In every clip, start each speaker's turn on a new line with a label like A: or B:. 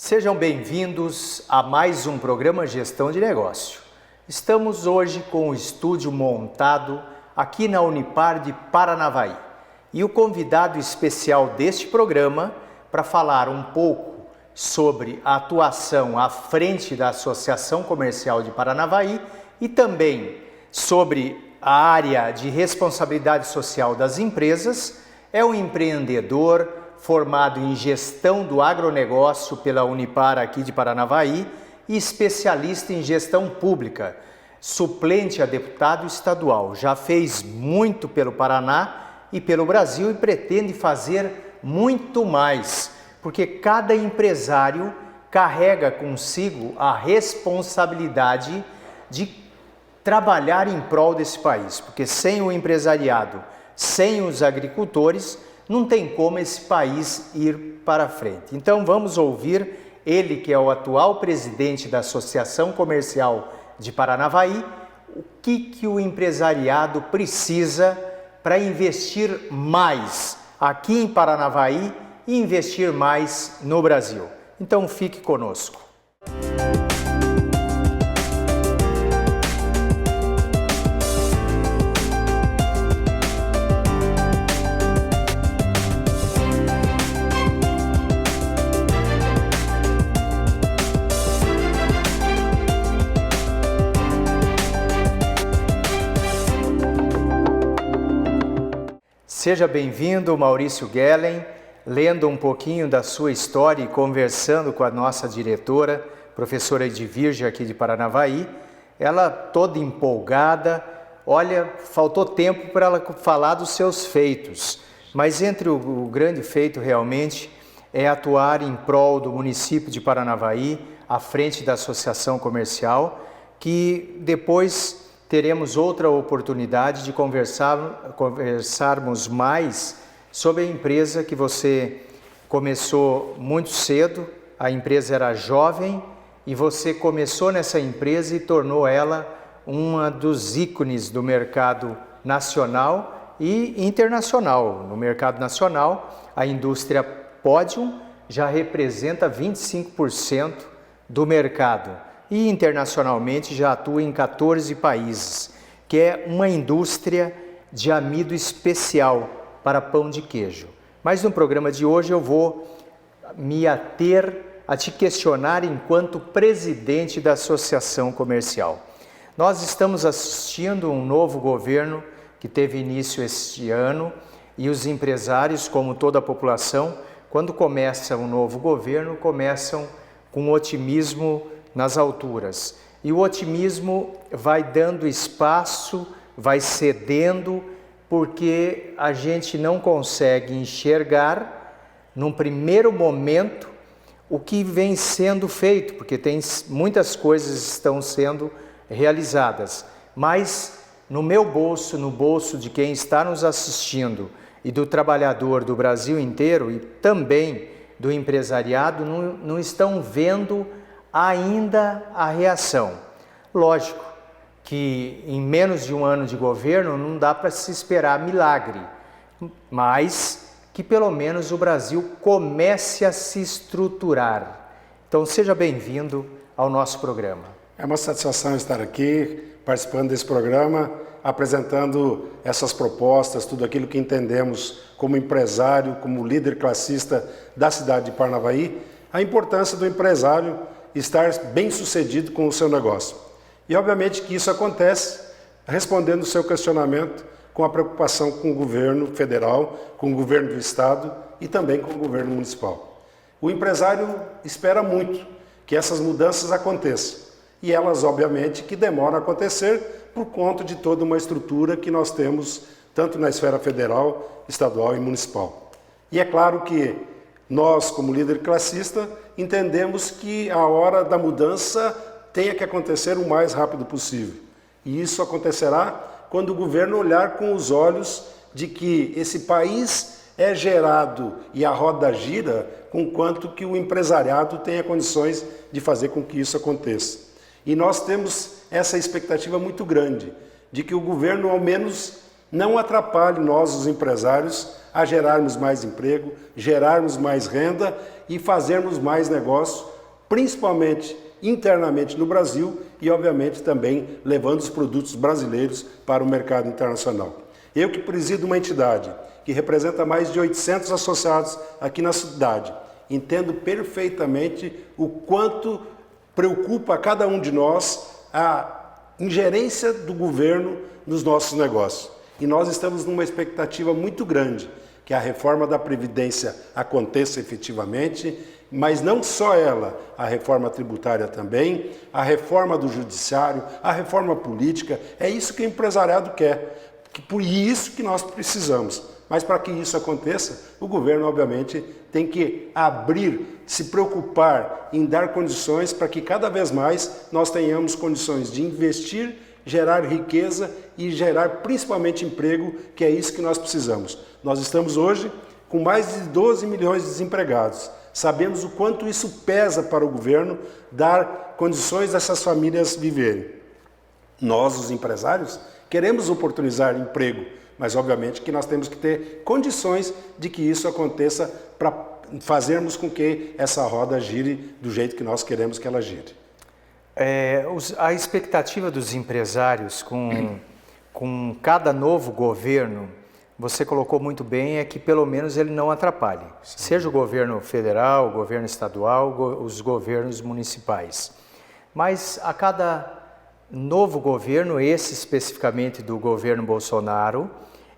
A: Sejam bem-vindos a mais um programa Gestão de Negócio. Estamos hoje com o estúdio montado aqui na Unipar de Paranavaí. E o convidado especial deste programa para falar um pouco sobre a atuação à frente da Associação Comercial de Paranavaí e também sobre a área de responsabilidade social das empresas é um empreendedor formado em gestão do agronegócio pela Unipar aqui de Paranavaí e especialista em gestão pública, suplente a deputado estadual. Já fez muito pelo Paraná e pelo Brasil e pretende fazer muito mais, porque cada empresário carrega consigo a responsabilidade de trabalhar em prol desse país, porque sem o empresariado, sem os agricultores, não tem como esse país ir para frente. Então vamos ouvir ele, que é o atual presidente da Associação Comercial de Paranavaí, o que o empresariado precisa para investir mais aqui em Paranavaí e investir mais no Brasil. Então fique conosco. Seja bem-vindo, Maurício Gellen, lendo um pouquinho da sua história e conversando com a nossa diretora, professora Edvirgia aqui de Paranavaí. Ela toda empolgada, olha, faltou tempo para ela falar dos seus feitos, mas entre o grande feito realmente é atuar em prol do município de Paranavaí, à frente da Associação Comercial, que depois teremos outra oportunidade de conversarmos mais sobre a empresa que você começou muito cedo. A empresa era jovem e você começou nessa empresa e tornou ela uma dos ícones do mercado nacional e internacional. No mercado nacional, a indústria Podium já representa 25% do mercado. E internacionalmente já atua em 14 países, que é uma indústria de amido especial para pão de queijo. Mas no programa de hoje eu vou me ater a te questionar enquanto presidente da Associação Comercial. Nós estamos assistindo um novo governo que teve início este ano e os empresários, como toda a população, quando começa um novo governo, começam com otimismo nas alturas. E o otimismo vai dando espaço, vai cedendo, porque a gente não consegue enxergar, num primeiro momento, o que vem sendo feito, porque muitas coisas estão sendo realizadas. Mas no meu bolso, no bolso de quem está nos assistindo e do trabalhador do Brasil inteiro e também do empresariado, não estão vendo ainda a reação. Lógico que em menos de um ano de governo não dá para se esperar milagre, mas que pelo menos o Brasil comece a se estruturar. Então seja bem-vindo ao nosso programa.
B: É uma satisfação estar aqui, participando desse programa, apresentando essas propostas, tudo aquilo que entendemos como empresário, como líder classista da cidade de Paranavaí, a importância do empresário estar bem sucedido com o seu negócio. E obviamente que isso acontece respondendo o seu questionamento com a preocupação com o governo federal, com o governo do estado e também com o governo municipal. O empresário espera muito que essas mudanças aconteçam e elas obviamente que demoram a acontecer por conta de toda uma estrutura que nós temos tanto na esfera federal, estadual e municipal. E é claro que nós, como líder classista, entendemos que a hora da mudança tenha que acontecer o mais rápido possível. E isso acontecerá quando o governo olhar com os olhos de que esse país é gerado e a roda gira com quanto que o empresariado tenha condições de fazer com que isso aconteça. E nós temos essa expectativa muito grande de que o governo, ao menos não atrapalhe nós, os empresários, a gerarmos mais emprego, gerarmos mais renda e fazermos mais negócios, principalmente internamente no Brasil e, obviamente, também levando os produtos brasileiros para o mercado internacional. Eu que presido uma entidade que representa mais de 800 associados aqui na cidade, entendo perfeitamente o quanto preocupa a cada um de nós a ingerência do governo nos nossos negócios. E nós estamos numa expectativa muito grande que a reforma da Previdência aconteça efetivamente, mas não só ela, a reforma tributária também, a reforma do judiciário, a reforma política, é isso que o empresariado quer, por isso que nós precisamos. Mas para que isso aconteça, o governo, obviamente, tem que abrir, se preocupar em dar condições para que cada vez mais nós tenhamos condições de investir, gerar riqueza e gerar principalmente emprego, que é isso que nós precisamos. Nós estamos hoje com mais de 12 milhões de desempregados. Sabemos o quanto isso pesa para o governo dar condições dessas famílias viverem. Nós, os empresários, queremos oportunizar emprego, mas obviamente que nós temos que ter condições de que isso aconteça para fazermos com que essa roda gire do jeito que nós queremos que ela gire.
A: A expectativa dos empresários com cada novo governo, você colocou muito bem, é que pelo menos ele não atrapalhe. Sim. Seja o governo federal, o governo estadual, os governos municipais. Mas a cada novo governo, esse especificamente do governo Bolsonaro,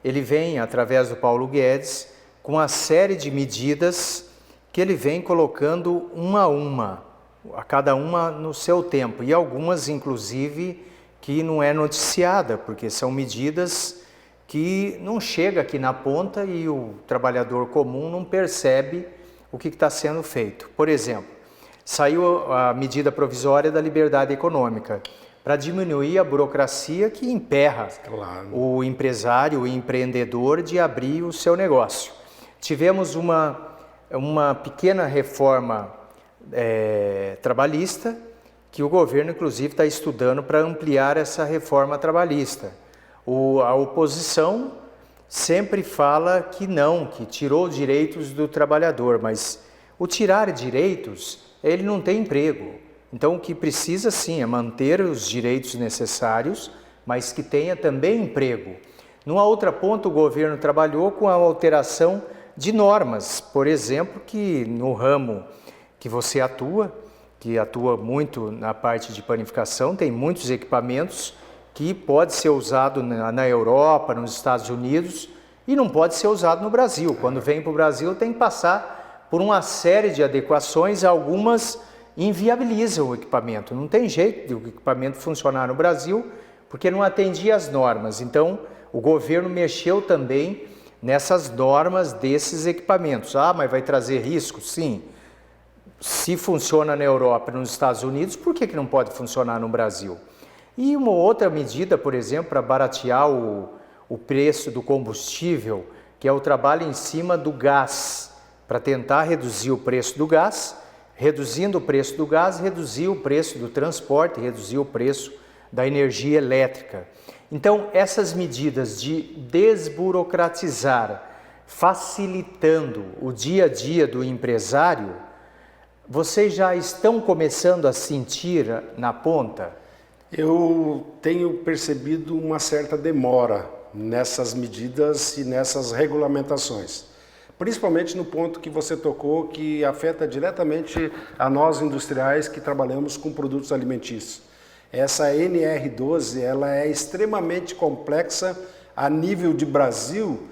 A: ele vem, através do Paulo Guedes, com uma série de medidas que ele vem colocando uma a cada uma no seu tempo, e algumas, inclusive, que não é noticiada, porque são medidas que não chega aqui na ponta e o trabalhador comum não percebe o que está sendo feito. Por exemplo, saiu a medida provisória da liberdade econômica, para diminuir a burocracia que emperra o empresário, o empreendedor de abrir o seu negócio. Tivemos uma pequena reforma trabalhista, que o governo inclusive está estudando para ampliar essa reforma trabalhista. A oposição sempre fala que não, que tirou direitos do trabalhador, mas o tirar direitos, ele não tem emprego. Então o que precisa sim é manter os direitos necessários, mas que tenha também emprego. Numa outra ponta, o governo trabalhou com a alteração de normas, por exemplo, que no ramo que você atua, que atua muito na parte de panificação, tem muitos equipamentos que pode ser usado na Europa, nos Estados Unidos, e não pode ser usado no Brasil. Quando vem para o Brasil tem que passar por uma série de adequações, algumas inviabilizam o equipamento. Não tem jeito de o equipamento funcionar no Brasil, porque não atendia às normas. Então, o governo mexeu também nessas normas desses equipamentos. Mas vai trazer risco? Sim. Se funciona na Europa e nos Estados Unidos, por que não pode funcionar no Brasil? E uma outra medida, por exemplo, para baratear o preço do combustível, que é o trabalho em cima do gás, para tentar reduzir o preço do gás. Reduzindo o preço do gás, reduzir o preço do transporte, reduzir o preço da energia elétrica. Então, essas medidas de desburocratizar, facilitando o dia a dia do empresário, vocês já estão começando a sentir na ponta?
B: Eu tenho percebido uma certa demora nessas medidas e nessas regulamentações. Principalmente no ponto que você tocou, que afeta diretamente a nós industriais que trabalhamos com produtos alimentícios. Essa NR12, ela é extremamente complexa a nível de Brasil,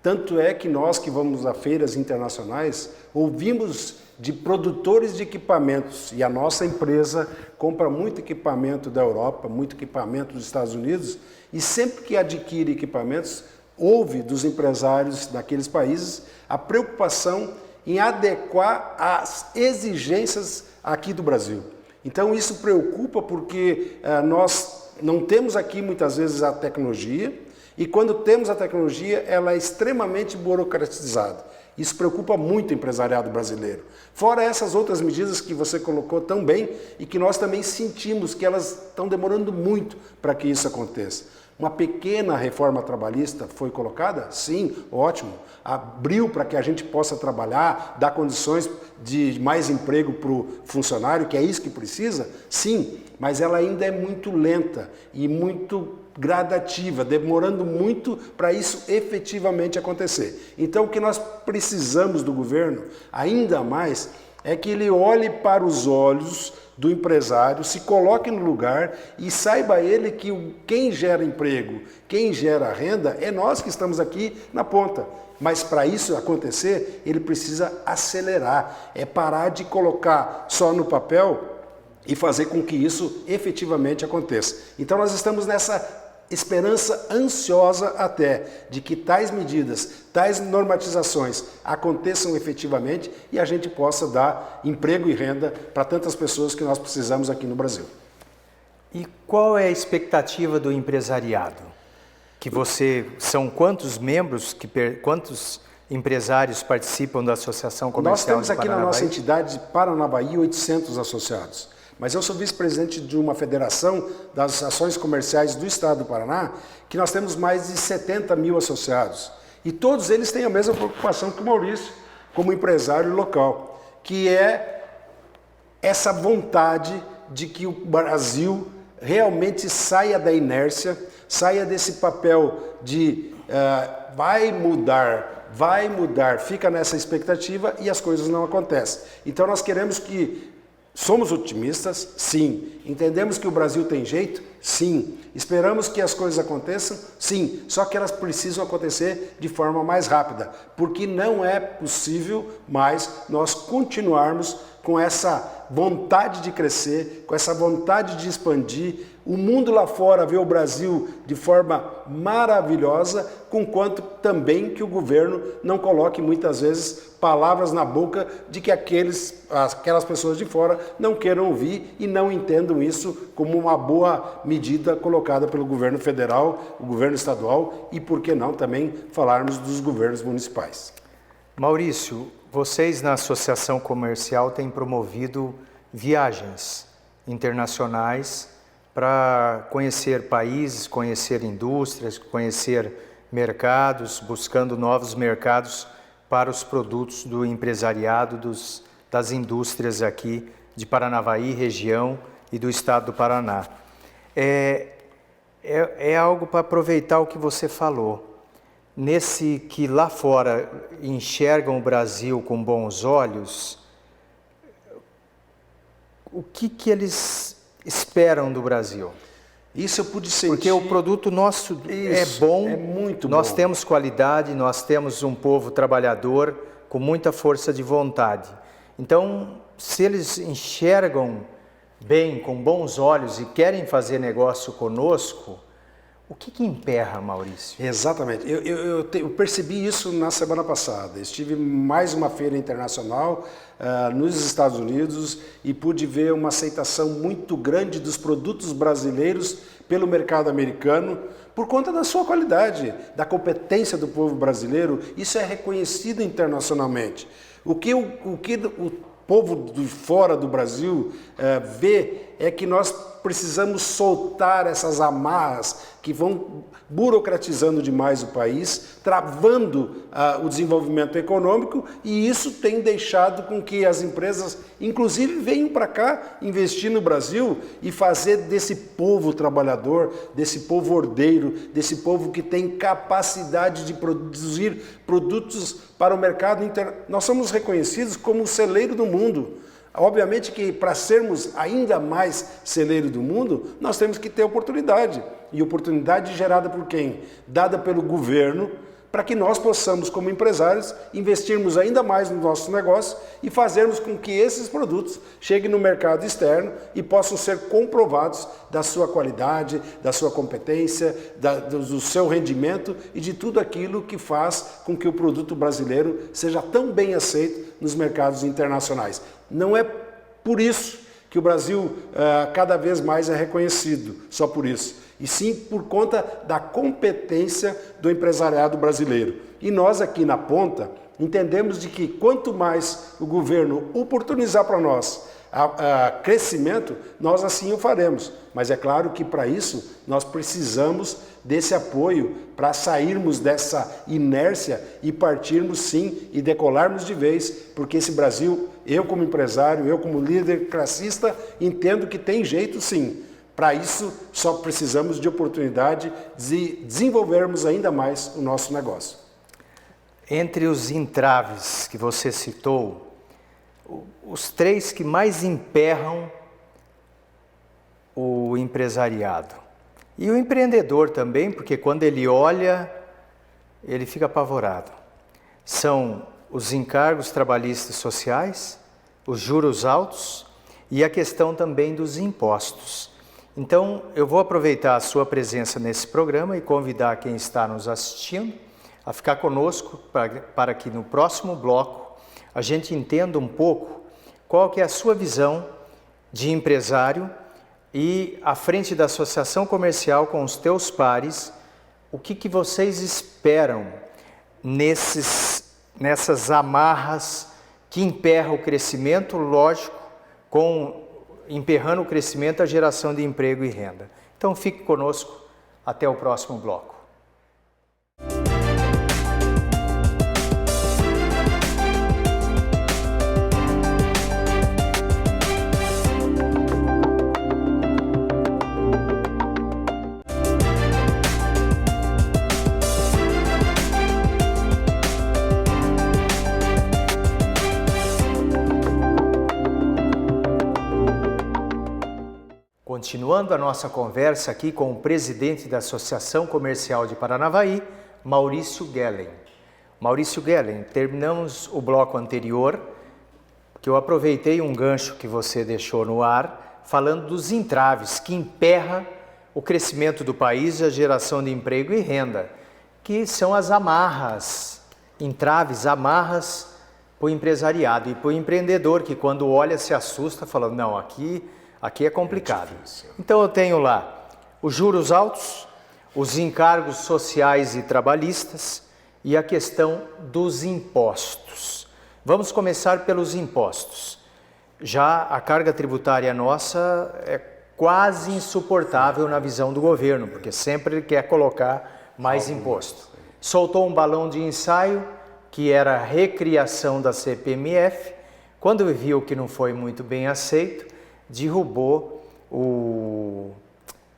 B: tanto é que nós que vamos a feiras internacionais, ouvimos de produtores de equipamentos, e a nossa empresa compra muito equipamento da Europa, muito equipamento dos Estados Unidos, e sempre que adquire equipamentos, houve dos empresários daqueles países a preocupação em adequar às exigências aqui do Brasil. Então isso preocupa porque nós não temos aqui muitas vezes a tecnologia, e quando temos a tecnologia ela é extremamente burocratizada. Isso preocupa muito o empresariado brasileiro. Fora essas outras medidas que você colocou tão bem e que nós também sentimos que elas estão demorando muito para que isso aconteça. Uma pequena reforma trabalhista foi colocada? Sim, ótimo. Abriu para que a gente possa trabalhar, dar condições de mais emprego para o funcionário, que é isso que precisa? Sim, mas ela ainda é muito lenta e muito gradativa, demorando muito para isso efetivamente acontecer. Então, o que nós precisamos do governo, ainda mais, é que ele olhe para os olhos do empresário, se coloque no lugar e saiba ele que quem gera emprego, quem gera renda, é nós que estamos aqui na ponta. Mas para isso acontecer, ele precisa acelerar, é parar de colocar só no papel e fazer com que isso efetivamente aconteça. Então nós estamos nessa esperança ansiosa até de que tais medidas, tais normatizações aconteçam efetivamente e a gente possa dar emprego e renda para tantas pessoas que nós precisamos aqui no Brasil.
A: E qual é a expectativa do empresariado? São quantos membros, quantos empresários participam da Associação Comercial
B: Nós temos aqui na nossa entidade de Paranavaí 800 associados. Mas eu sou vice-presidente de uma federação das ações comerciais do estado do Paraná, que nós temos mais de 70 mil associados. E todos eles têm a mesma preocupação que o Maurício, como empresário local, que é essa vontade de que o Brasil realmente saia da inércia, saia desse papel de vai mudar, fica nessa expectativa e as coisas não acontecem. Então nós queremos que somos otimistas? Sim. Entendemos que o Brasil tem jeito? Sim. Esperamos que as coisas aconteçam? Sim. Só que elas precisam acontecer de forma mais rápida, porque não é possível mais nós continuarmos com essa vontade de crescer, com essa vontade de expandir. O mundo lá fora vê o Brasil de forma maravilhosa, conquanto também que o governo não coloque muitas vezes palavras na boca de que aquelas pessoas de fora não queiram ouvir e não entendam isso como uma boa medida colocada pelo governo federal, o governo estadual e, por que não, também falarmos dos governos municipais.
A: Maurício, vocês na Associação Comercial têm promovido viagens internacionais para conhecer países, conhecer indústrias, conhecer mercados, buscando novos mercados para os produtos do empresariado, das indústrias aqui de Paranavaí, região e do estado do Paraná. É algo para aproveitar o que você falou. Nesse que lá fora enxergam o Brasil com bons olhos, o que eles esperam do Brasil?
B: Isso eu pude sentir.
A: Porque o produto nosso é bom,
B: é muito
A: nós
B: bom.
A: Temos qualidade, nós temos um povo trabalhador com muita força de vontade. Então, se eles enxergam bem, com bons olhos e querem fazer negócio conosco, o que emperra, Maurício?
B: Exatamente. Eu percebi isso na semana passada. Estive em mais uma feira internacional nos Estados Unidos e pude ver uma aceitação muito grande dos produtos brasileiros pelo mercado americano por conta da sua qualidade, da competência do povo brasileiro. Isso é reconhecido internacionalmente. O que o povo de fora do Brasil vê é que nós precisamos soltar essas amarras que vão burocratizando demais o país, travando o desenvolvimento econômico, e isso tem deixado com que as empresas, inclusive, venham para cá investir no Brasil e fazer desse povo trabalhador, desse povo ordeiro, desse povo que tem capacidade de produzir produtos para o mercado interno. Nós somos reconhecidos como o celeiro do mundo. Obviamente que para sermos ainda mais celeiro do mundo, nós temos que ter oportunidade. E oportunidade gerada por quem? Dada pelo governo, para que nós possamos, como empresários, investirmos ainda mais no nosso negócio e fazermos com que esses produtos cheguem no mercado externo e possam ser comprovados da sua qualidade, da sua competência, do seu rendimento e de tudo aquilo que faz com que o produto brasileiro seja tão bem aceito nos mercados internacionais. Não é por isso que o Brasil cada vez mais é reconhecido, só por isso, e sim por conta da competência do empresariado brasileiro. E nós aqui na ponta entendemos de que quanto mais o governo oportunizar para nós a crescimento, nós assim o faremos. Mas é claro que para isso nós precisamos desse apoio para sairmos dessa inércia e partirmos sim e decolarmos de vez, porque esse Brasil, eu como empresário, eu como líder classista, entendo que tem jeito sim. Para isso só precisamos de oportunidade de desenvolvermos ainda mais o nosso negócio.
A: Entre os entraves que você citou, os 3 que mais emperram o empresariado e o empreendedor também, porque quando ele olha, ele fica apavorado, são os encargos trabalhistas e sociais, os juros altos e a questão também dos impostos. Então, eu vou aproveitar a sua presença nesse programa e convidar quem está nos assistindo a ficar conosco para que no próximo bloco a gente entenda um pouco qual que é a sua visão de empresário e à frente da associação comercial com os teus pares, o que vocês esperam nessas amarras que emperram o crescimento, lógico, emperrando o crescimento, a geração de emprego e renda. Então fique conosco até o próximo bloco. Continuando a nossa conversa aqui com o presidente da Associação Comercial de Paranavaí, Maurício Gellen. Maurício Gellen, terminamos o bloco anterior, que eu aproveitei um gancho que você deixou no ar, falando dos entraves que emperra o crescimento do país e a geração de emprego e renda, que são as amarras, entraves, amarras para o empresariado e para o empreendedor, que quando olha se assusta, falando, não, aqui é complicado. Então eu tenho lá os juros altos, os encargos sociais e trabalhistas e a questão dos impostos. Vamos começar pelos impostos. Já a carga tributária nossa é quase insuportável na visão do governo, porque sempre ele quer colocar mais imposto. Soltou um balão de ensaio, que era a recriação da CPMF. Quando viu que não foi muito bem aceito, derrubou o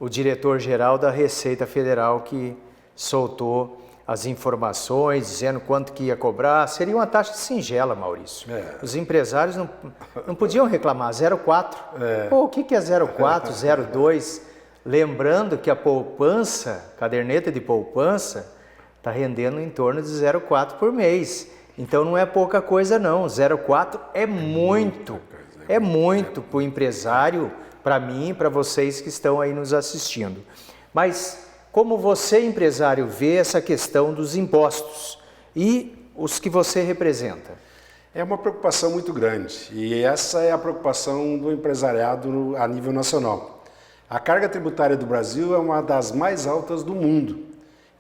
A: diretor-geral da Receita Federal, que soltou as informações, dizendo quanto que ia cobrar. Seria uma taxa singela, Maurício. Os empresários não podiam reclamar, 0,4. Pô, o que é 0,4, 0,2? Lembrando que a poupança, caderneta de poupança, está rendendo em torno de 0,4 por mês. Então não é pouca coisa não, 0,4 é muito. É muito para o empresário, para mim, para vocês que estão aí nos assistindo. Mas como você, empresário, vê essa questão dos impostos e os que você representa?
B: É uma preocupação muito grande e essa é a preocupação do empresariado a nível nacional. A carga tributária do Brasil é uma das mais altas do mundo.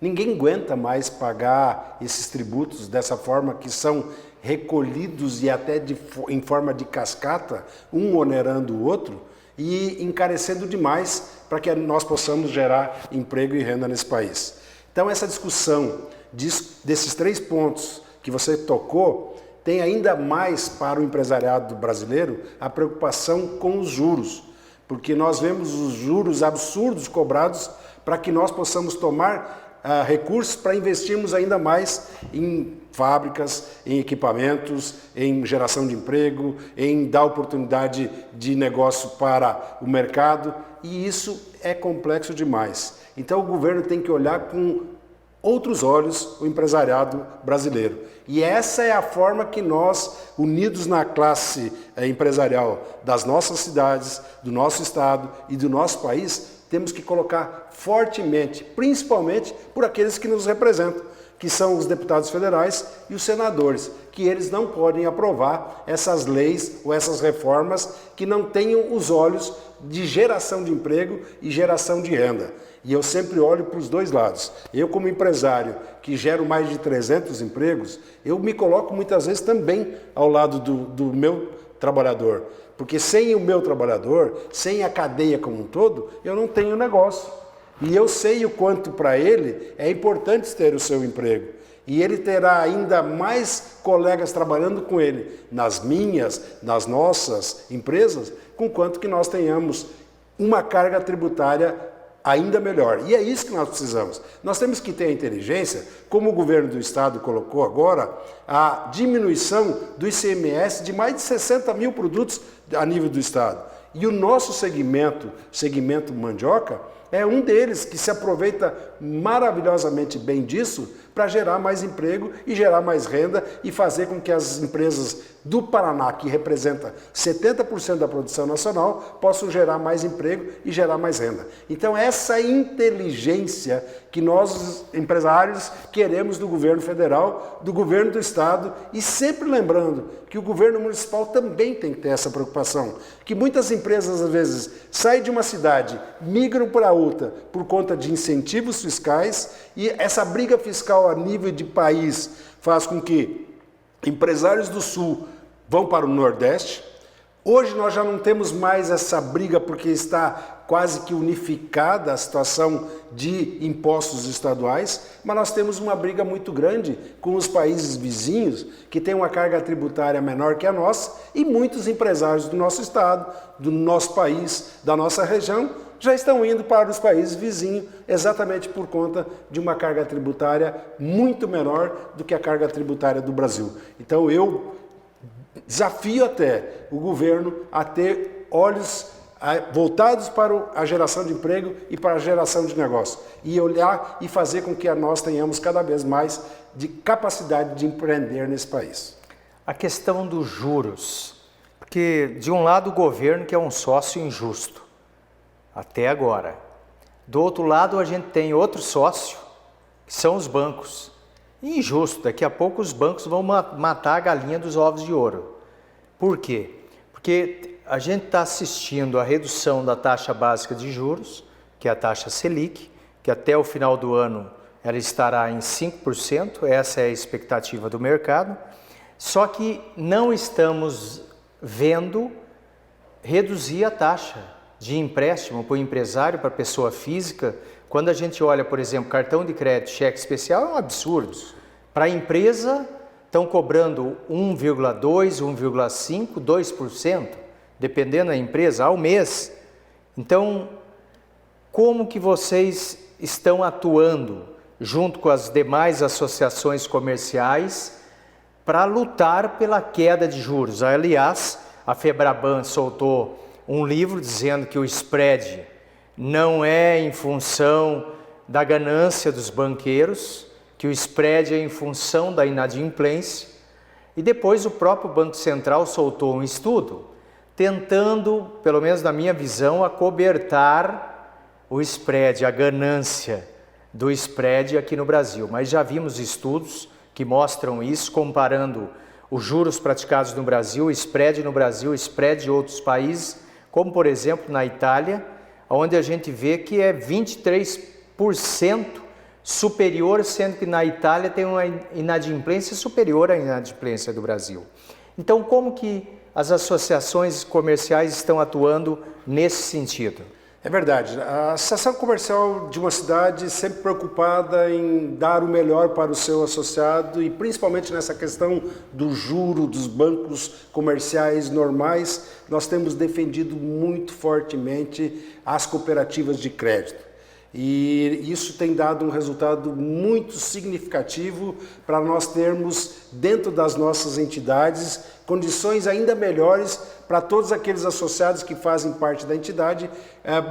B: Ninguém aguenta mais pagar esses tributos dessa forma, que são recolhidos e até em forma de cascata, um onerando o outro e encarecendo demais para que nós possamos gerar emprego e renda nesse país. Então essa discussão desses 3 pontos que você tocou tem ainda mais para o empresariado brasileiro a preocupação com os juros, porque nós vemos os juros absurdos cobrados para que nós possamos tomar recursos para investirmos ainda mais em fábricas, em equipamentos, em geração de emprego, em dar oportunidade de negócio para o mercado, e isso é complexo demais. Então o governo tem que olhar com outros olhos o empresariado brasileiro. E essa é a forma que nós, unidos na classe empresarial das nossas cidades, do nosso estado e do nosso país, temos que colocar fortemente, principalmente por aqueles que nos representam, que são os deputados federais e os senadores, que eles não podem aprovar essas leis ou essas reformas que não tenham os olhos de geração de emprego e geração de renda. E eu sempre olho para os dois lados. Eu, como empresário que gero mais de 300 empregos, eu me coloco muitas vezes também ao lado do meu trabalhador. Porque sem o meu trabalhador, sem a cadeia como um todo, eu não tenho negócio. E eu sei o quanto para ele é importante ter o seu emprego. E ele terá ainda mais colegas trabalhando com ele nas minhas, nas nossas empresas, com quanto que nós tenhamos uma carga tributária ainda melhor. E é isso que nós precisamos. Nós temos que ter a inteligência, como o governo do estado colocou agora, a diminuição do ICMS de mais de 60 mil produtos a nível do estado. E o nosso segmento mandioca, é um deles que se aproveita maravilhosamente bem disso para gerar mais emprego e gerar mais renda e fazer com que as empresas do Paraná, que representa 70% da produção nacional, possam gerar mais emprego e gerar mais renda. Então essa inteligência que nós, empresários, queremos do governo federal, do governo do estado, e sempre lembrando que o governo municipal também tem que ter essa preocupação, que muitas empresas às vezes saem de uma cidade, migram para outra por conta de incentivos fiscais, e essa briga fiscal a nível de país faz com que empresários do Sul vão para o Nordeste. Hoje nós já não temos mais essa briga porque está quase que unificada a situação de impostos estaduais, mas nós temos uma briga muito grande com os países vizinhos que têm uma carga tributária menor que a nossa, e muitos empresários do nosso estado, do nosso país, da nossa região, já estão indo para os países vizinhos exatamente por conta de uma carga tributária muito menor do que a carga tributária do Brasil. Então eu desafio até o governo a ter olhos voltados para a geração de emprego e para a geração de negócio, e olhar e fazer com que nós tenhamos cada vez mais de capacidade de empreender nesse país.
A: A questão dos juros, porque de um lado o governo que é um sócio injusto, até agora. Do outro lado a gente tem outro sócio, que são os bancos. Injusto, daqui a pouco os bancos vão matar a galinha dos ovos de ouro. Por quê? Porque a gente está assistindo a redução da taxa básica de juros, que é a taxa Selic, que até o final do ano ela estará em 5%, essa é a expectativa do mercado, só que não estamos vendo reduzir a taxa de empréstimo para o empresário, para a pessoa física. Quando a gente olha, por exemplo, cartão de crédito, cheque especial, é um absurdo. Para a empresa, estão cobrando 1,2%, 1,5%, 2%, dependendo da empresa, ao mês. Então, como que vocês estão atuando junto com as demais associações comerciais para lutar pela queda de juros? Aliás, a Febraban soltou um livro dizendo que o spread não é em função da ganância dos banqueiros, que o spread é em função da inadimplência. E depois o próprio Banco Central soltou um estudo tentando, pelo menos na minha visão, acobertar o spread, a ganância do spread aqui no Brasil. Mas já vimos estudos que mostram isso, comparando os juros praticados no Brasil, o spread no Brasil, o spread de outros países, como por exemplo na Itália, onde a gente vê que é 23% superior, sendo que na Itália tem uma inadimplência superior à inadimplência do Brasil. Então, como que as associações comerciais estão atuando nesse sentido?
B: É verdade. A associação comercial de uma cidade sempre preocupada em dar o melhor para o seu associado, e principalmente nessa questão do juro dos bancos comerciais normais, nós temos defendido muito fortemente as cooperativas de crédito. E isso tem dado um resultado muito significativo para nós termos dentro das nossas entidades condições ainda melhores para todos aqueles associados que fazem parte da entidade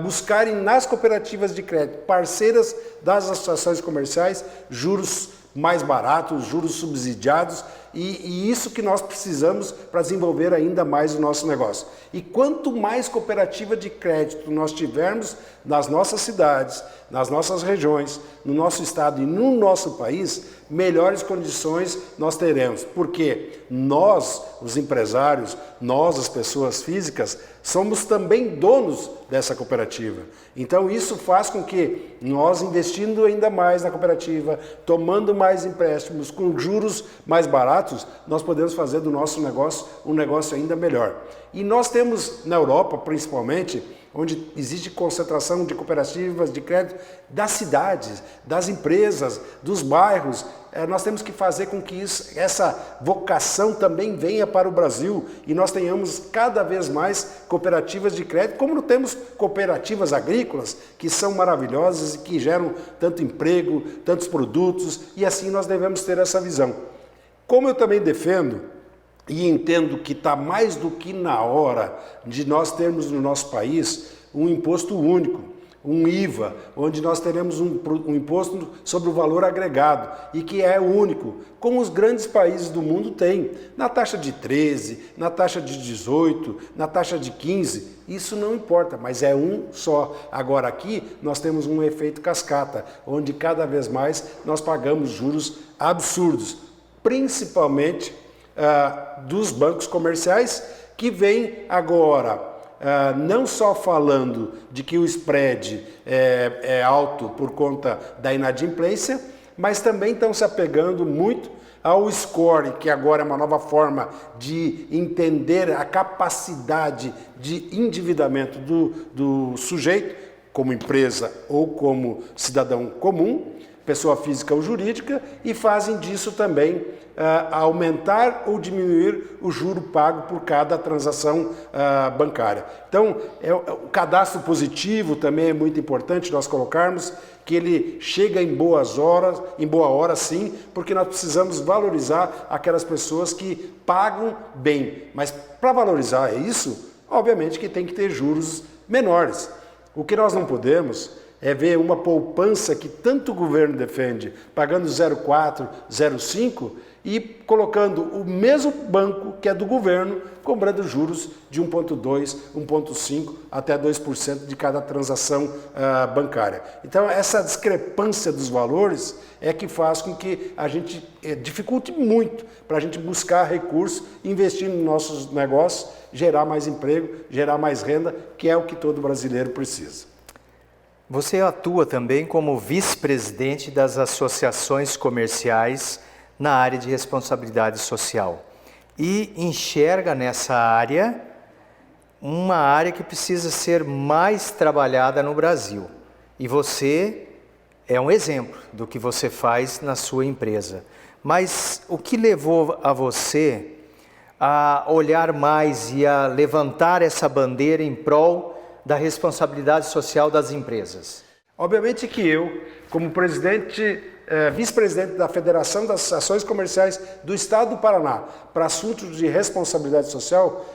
B: buscarem nas cooperativas de crédito, parceiras das associações comerciais, juros mais baratos, juros subsidiados, e isso que nós precisamos para desenvolver ainda mais o nosso negócio. E quanto mais cooperativa de crédito nós tivermos nas nossas cidades, nas nossas regiões, no nosso estado e no nosso país, melhores condições nós teremos. Porque nós, os empresários, nós, as pessoas físicas, somos também donos dessa cooperativa. Então isso faz com que nós, investindo ainda mais na cooperativa, tomando mais empréstimos com juros mais baratos, candidatos, nós podemos fazer do nosso negócio um negócio ainda melhor. E nós temos na Europa, principalmente, onde existe concentração de cooperativas de crédito das cidades, das empresas, dos bairros. Nós temos que fazer com que essa vocação também venha para o Brasil e nós tenhamos cada vez mais cooperativas de crédito, como não temos cooperativas agrícolas, que são maravilhosas e que geram tanto emprego, tantos produtos, e assim nós devemos ter essa visão. Como eu também defendo e entendo que está mais do que na hora de nós termos no nosso país um imposto único, um IVA, onde nós teremos um imposto sobre o valor agregado e que é único, como os grandes países do mundo têm, na taxa de 13, na taxa de 18, na taxa de 15, isso não importa, mas é um só. Agora aqui nós temos um efeito cascata, onde cada vez mais nós pagamos juros absurdos, principalmente dos bancos comerciais, que vêm agora não só falando de que o spread é alto por conta da inadimplência, mas também estão se apegando muito ao score, que agora é uma nova forma de entender a capacidade de endividamento do sujeito, como empresa ou como cidadão comum, pessoa física ou jurídica, e fazem disso também aumentar ou diminuir o juro pago por cada transação bancária. Então, o cadastro positivo também é muito importante nós colocarmos, que ele chega em boa hora sim, porque nós precisamos valorizar aquelas pessoas que pagam bem. Mas para valorizar isso, obviamente que tem que ter juros menores. O que nós não podemos é ver uma poupança que tanto o governo defende, pagando 0,4, 0,5 e colocando o mesmo banco que é do governo, cobrando juros de 1,2, 1,5 até 2% de cada transação bancária. Então, essa discrepância dos valores é que faz com que a gente dificulte muito para a gente buscar recursos, investir nos nossos negócios, gerar mais emprego, gerar mais renda, que é o que todo brasileiro precisa.
A: Você atua também como vice-presidente das associações comerciais na área de responsabilidade social e enxerga nessa área uma área que precisa ser mais trabalhada no Brasil. E você é um exemplo do que você faz na sua empresa. Mas o que levou a você a olhar mais e a levantar essa bandeira em prol da responsabilidade social das empresas?
B: Obviamente que eu, como vice-presidente da Federação das Associações Comerciais do Estado do Paraná para assuntos de responsabilidade social,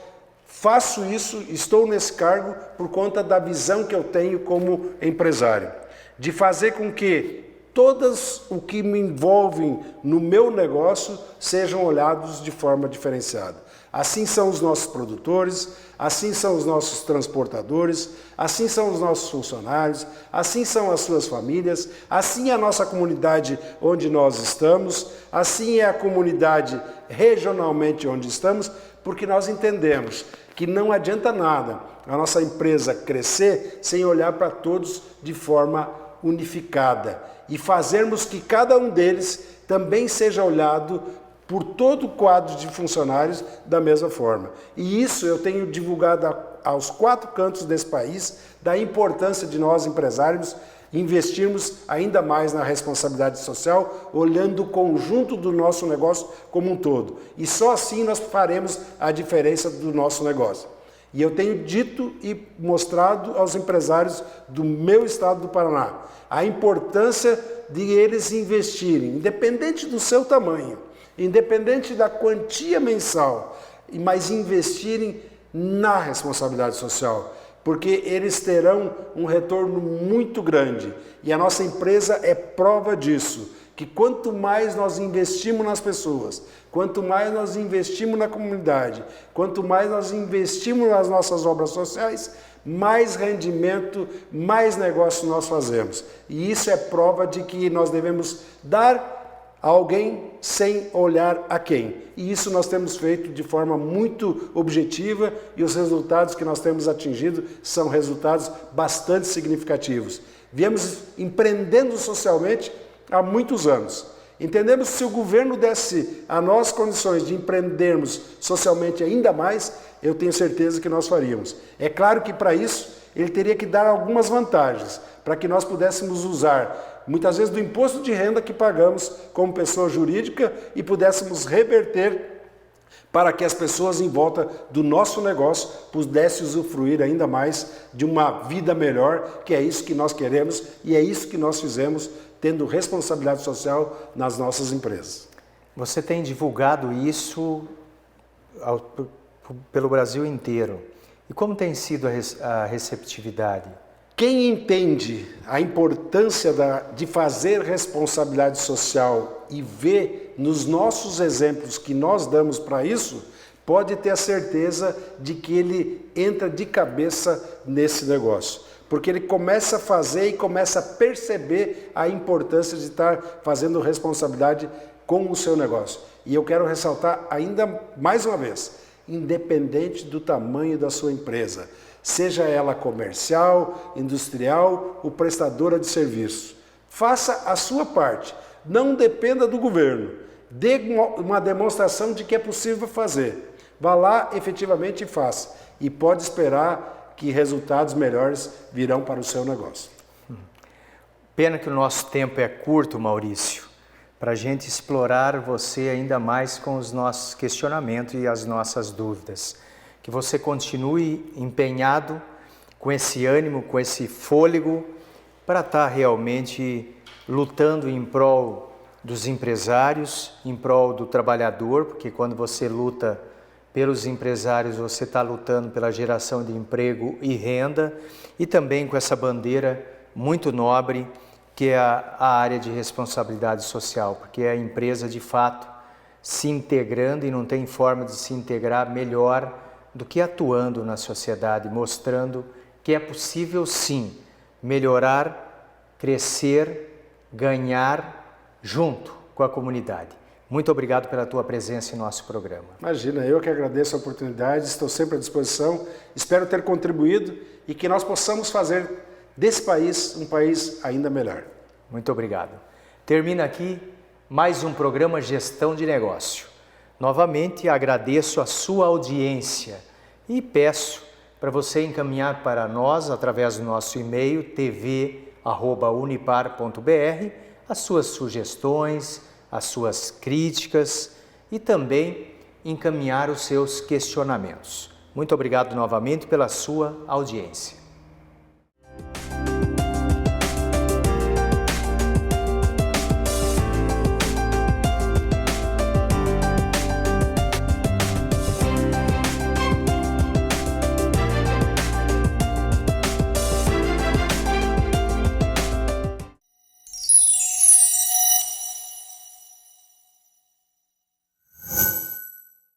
B: faço isso, estou nesse cargo por conta da visão que eu tenho como empresário, de fazer com que todas o que me envolvem no meu negócio sejam olhados de forma diferenciada. Assim são os nossos produtores, assim são os nossos transportadores, assim são os nossos funcionários, assim são as suas famílias, assim é a nossa comunidade onde nós estamos, assim é a comunidade regionalmente onde estamos, porque nós entendemos que não adianta nada a nossa empresa crescer sem olhar para todos de forma unificada e fazermos que cada um deles também seja olhado por todo o quadro de funcionários da mesma forma. E isso eu tenho divulgado aos 4 cantos desse país, da importância de nós empresários investirmos ainda mais na responsabilidade social, olhando o conjunto do nosso negócio como um todo. E só assim nós faremos a diferença do nosso negócio. E eu tenho dito e mostrado aos empresários do meu estado do Paraná a importância de eles investirem, independente do seu tamanho, independente da quantia mensal, mas investirem na responsabilidade social, porque eles terão um retorno muito grande. E a nossa empresa é prova disso, que quanto mais nós investimos nas pessoas, quanto mais nós investimos na comunidade, quanto mais nós investimos nas nossas obras sociais, mais rendimento, mais negócio nós fazemos. E isso é prova de que nós devemos dar a alguém sem olhar a quem. E isso nós temos feito de forma muito objetiva e os resultados que nós temos atingido são resultados bastante significativos. Viemos empreendendo socialmente há muitos anos Entendemos que se o governo desse a nós condições de empreendermos socialmente ainda mais, eu tenho certeza que nós faríamos. É claro que para isso ele teria que dar algumas vantagens, para que nós pudéssemos usar, muitas vezes, do imposto de renda que pagamos como pessoa jurídica e pudéssemos reverter para que as pessoas em volta do nosso negócio pudessem usufruir ainda mais de uma vida melhor, que é isso que nós queremos e é isso que nós fizemos, tendo responsabilidade social nas nossas empresas.
A: Você tem divulgado isso pelo Brasil inteiro. E como tem sido a receptividade?
B: Quem entende a importância de fazer responsabilidade social e vê nos nossos exemplos que nós damos para isso, pode ter a certeza de que ele entra de cabeça nesse negócio. Porque ele começa a fazer e começa a perceber a importância de estar fazendo responsabilidade com o seu negócio. E eu quero ressaltar ainda mais uma vez, independente do tamanho da sua empresa, seja ela comercial, industrial ou prestadora de serviço. Faça a sua parte, não dependa do governo, dê uma demonstração de que é possível fazer. Vá lá efetivamente e faça, e pode esperar que resultados melhores virão para o seu negócio.
A: Pena que o nosso tempo é curto, Maurício, para a gente explorar você ainda mais com os nossos questionamentos e as nossas dúvidas. Que você continue empenhado com esse ânimo, com esse fôlego, para estar realmente lutando em prol dos empresários, em prol do trabalhador, porque quando você luta pelos empresários, você está lutando pela geração de emprego e renda, e também com essa bandeira muito nobre, que é a área de responsabilidade social, porque é a empresa de fato se integrando e não tem forma de se integrar melhor do que atuando na sociedade, mostrando que é possível sim melhorar, crescer, ganhar junto com a comunidade. Muito obrigado pela tua presença em nosso programa.
B: Imagina, eu que agradeço a oportunidade, estou sempre à disposição, espero ter contribuído e que nós possamos fazer desse país um país ainda melhor.
A: Muito obrigado. Termina aqui mais um programa Gestão de Negócio. Novamente agradeço a sua audiência e peço para você encaminhar para nós, através do nosso e-mail tv@unipar.br, as suas sugestões, as suas críticas e também encaminhar os seus questionamentos. Muito obrigado novamente pela sua audiência.